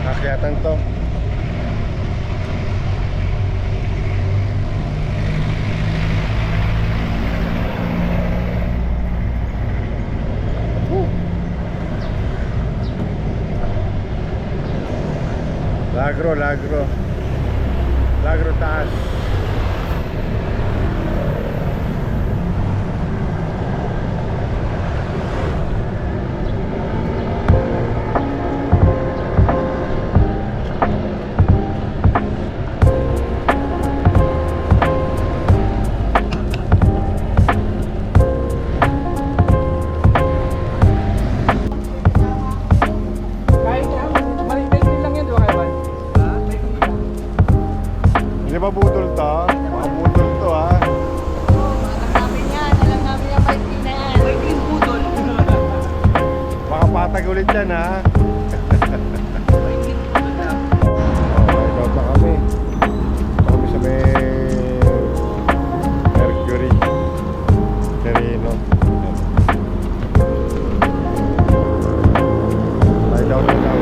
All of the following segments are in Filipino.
Akyatan to. Lagro taas. Hindi ba budol to? Mga budol to ha. Alam namin yung may pinayan. May budol. Baka patag ulit yan ha. Okay, daw pa kami. Kami sa may Mercury Sereno. Ay daw na daw.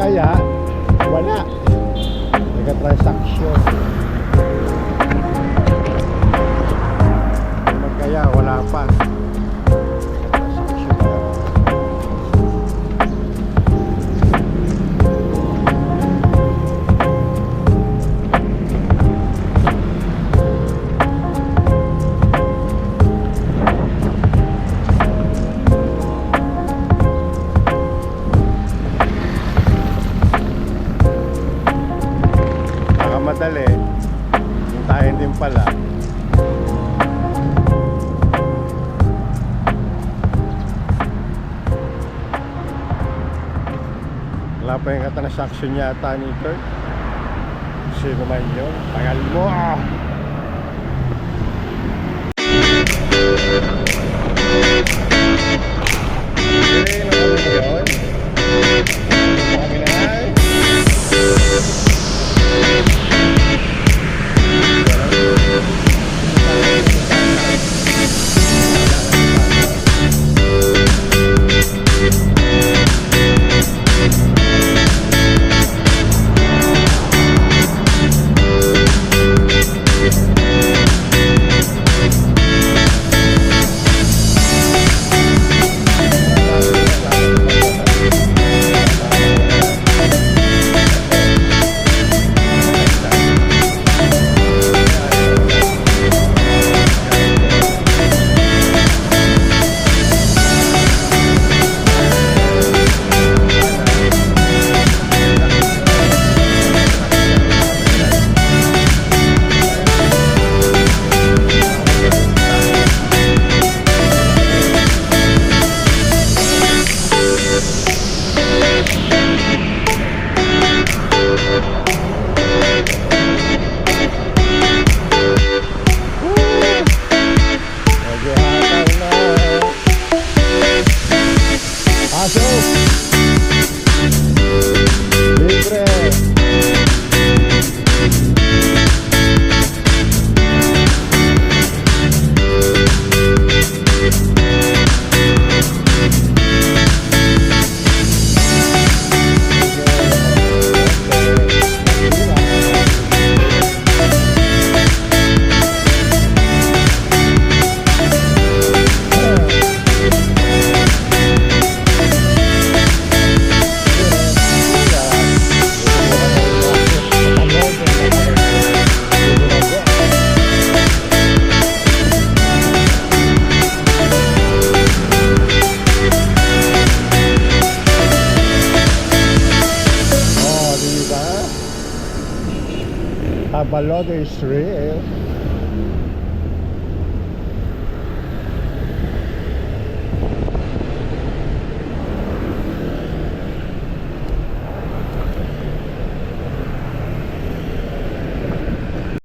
Kaya wala nagka-transaction. Magkaya wala pa transaction. Madali, hintayin din pala. Wala pa yung transaction yata ni Kurt. Sino man yun? Tagal mo ah! Okay, naman yun. Kami na ay. Balota is real.